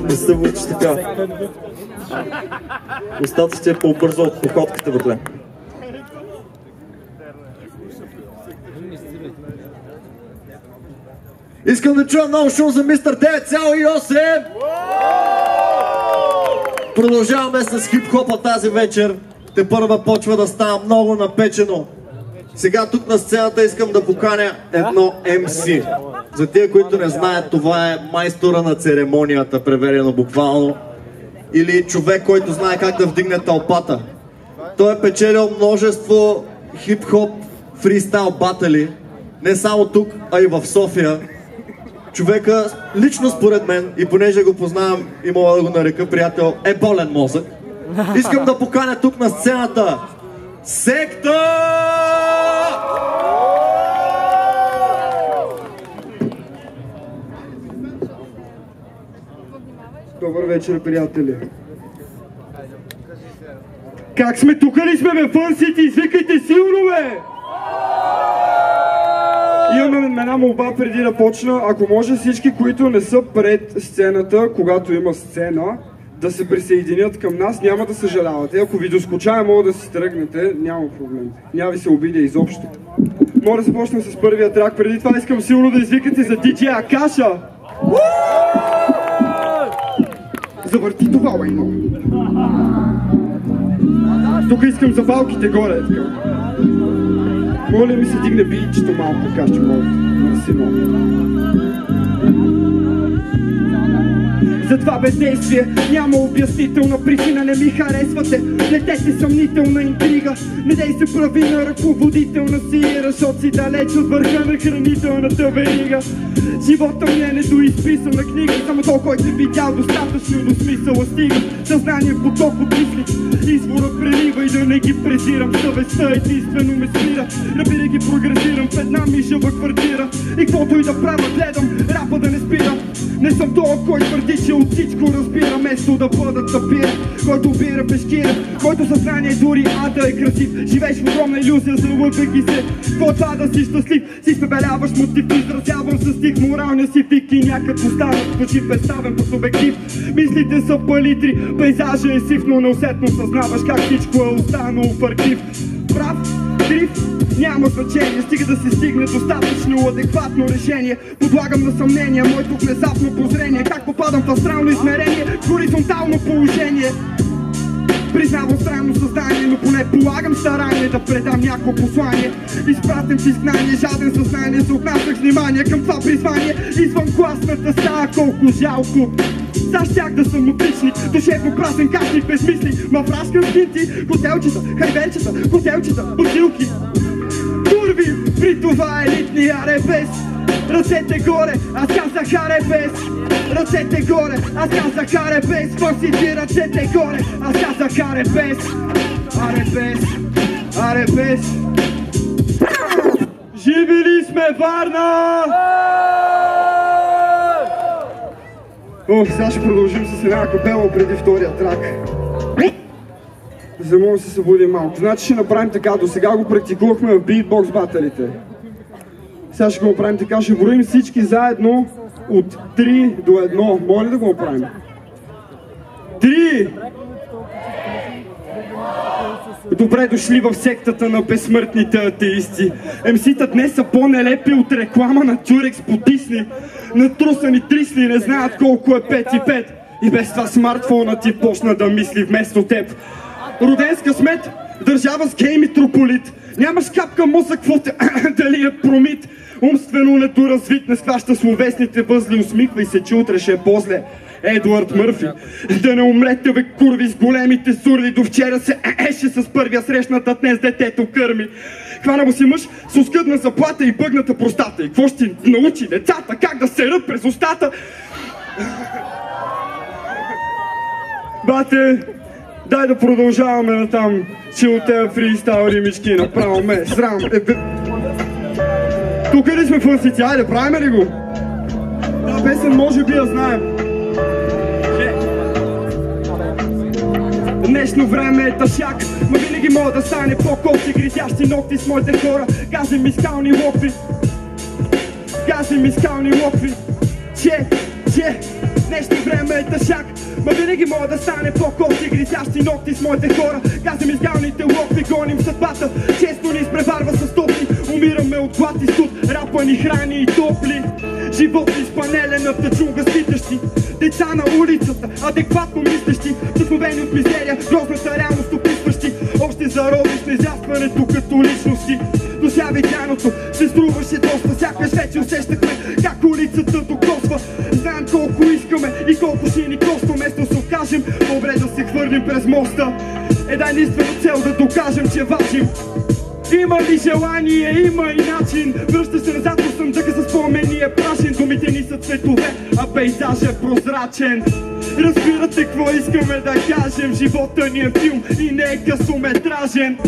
Не се върчи така. Устата ти е по-бързо от походката, братле. Искам да чуя много шум за мистер 9,8! Продължаваме с хип-хопа тази вечер. Тепърва почва да става много напечено. Сега тук на сцената искам да поканя едно MC. За тия, които не знаят, това е майстора на церемонията, преведено буквално. Или човек, който знае как да вдигне тълпата. Той е печелил множество хип-хоп фристайл батали. Не само тук, а и в София. Човека, лично според мен, и понеже го познавам и мога да го нарека приятел, е болен мозък. Искам да поканя тук на сцената Секта! Добър вечер, приятели. Как сме? Тук ли сме, бе? Фънсите, извикайте силно, бе! Имаме една молба преди да почна. Ако може всички, които не са пред сцената, когато има сцена, да се присъединят към нас, няма да съжалявате. Ако ви доскучае, мога да си тръгнете, няма проблем. Няма ви се обидя изобщо. Мога да започнем с първия трак. Преди това искам силно да извикате за DJ Акаша. Завърти това, лайно. Тук искам завалките горе, така. Моля ми се дигне бийчето малко, Акаша, моля. Мерси много. За това бездействие няма обяснителна причина, не ми харесвате. Летете съмнителна интрига. Не дей се прави на ръководител на сиера, защото си далеч от върха на хранителната верига. Живота ми е недоизписана книга, само той, който е видял достатъчно до смисъла стига. Съзнание поток от мисли, изворът прелива и да не ги презирам. Съвестта единствено ме спира, набира ги прогресирам в една мишава квартира. И каквото и да правя гледам, рапа да не спира. Не съм този, който твърди, че от всичко разбира, вместо да бъда тапир, който бира пешкира, който съзнание дори ада е красив. Живееш в огромна илюзия, залъгвайки се. Какво това да си щастлив? Си спебеляваш мотив, изразявам със стих моралния си фик и някак остават звучи представен по субектив. Мислите са палитри, пейзажа е сив, но неусетно съзнаваш как всичко е останало в архив. Прав, крив, няма значение, стига да се стигне достатъчно адекватно решение. Подлагам на съмнение моето внезапно прозрение, как попадам в астрално измерение, в хоризонтално положение. Признавам странно съзнание, но поне полагам старание да предам някакво послание. Изпратен в изгнание, жаден съзнание, се отнасях внимание към това призвание. Извън класната стая, колко жалко. Аз щях да съм отличник, душевно празен кашник без мисли. Ма враскам хинти, хотелчета, хайверчета, хотелчета, бутилки. Курви, при това елитни аребес. Ръцете горе, аз казах аребес. Ръцете горе, аз казах аребес. Фърсите ръцете горе, аз казах аребес. Аребес, аребес. Живи ли сме, Варна? Сега ще продължим с една капела преди втория трак. За да може да се събудим малко. Значи ще направим така, до сега го практикувахме в битбокс баталите. Сега ще го направим така, ще броим всички заедно от 3 до 1. Може ли да го направим? 3! Добре дошли в сектата на безсмъртните атеисти. МС-та днес са по-нелепи от реклама на Тюрекс по Дисни. Натрусани трисли не знаят колко е 5 и 5. И без това смартфона ти почна да мисли вместо теб. Роден с късмет, държава с гей митрополит. Нямаш капка мозък, какво те дали е промит. Умствено недоразвит, не схваща словесните възли. Усмихвай се, че утре ще е по-зле. Едуард Мърфи. Да не умрете, бе, курви, с големите сурли. До вчера се еше с първия срещната, днес детето кърми. Хвана му си мъж с оскъдна заплата и бъгната простата. И какво ще научи децата, как да серат през устата? Бате, дай да продължаваме натам, че от тези фристайл римички направо ме срам. Тук ли сме фънсици? Айде, правим ли го? Та песен може би я знаем. Днешно време е тъшак, но винаги мога да стане по-колки гризящи ногти с моите хора. Гази ми скални локви. Гази ми скални локви. Че днешно време е тъжак, ма винаги мога да стане по-коси. Гризящи ногти с моите хора, газим изгалните локви, гоним съдбата, често ни изпреварва с топли. Умираме от глад и студ, рапа ни храни и топли. Живот ни с панелената джунга спитащи, деца на улицата, адекватно мислещи, вдъхновени от мизерия, грозната реалност описващи. Още заробиш на изястването като личности. Дося видяното се струваше доста, сякаш вече усещахме как улицата докосва. Знаем колко искаме и колко ще ни коства, вместо се откажем, добре да се хвърлим през моста. Една единствена цел да докажем, че важим. Има ли желание, има и начин. Връща се назад, но съндъка за спомени е прашен. Думите ни са цветове, а пейзаж е прозрачен. Разбирате какво искаме да кажем, живота ни е филм и не е късометражен.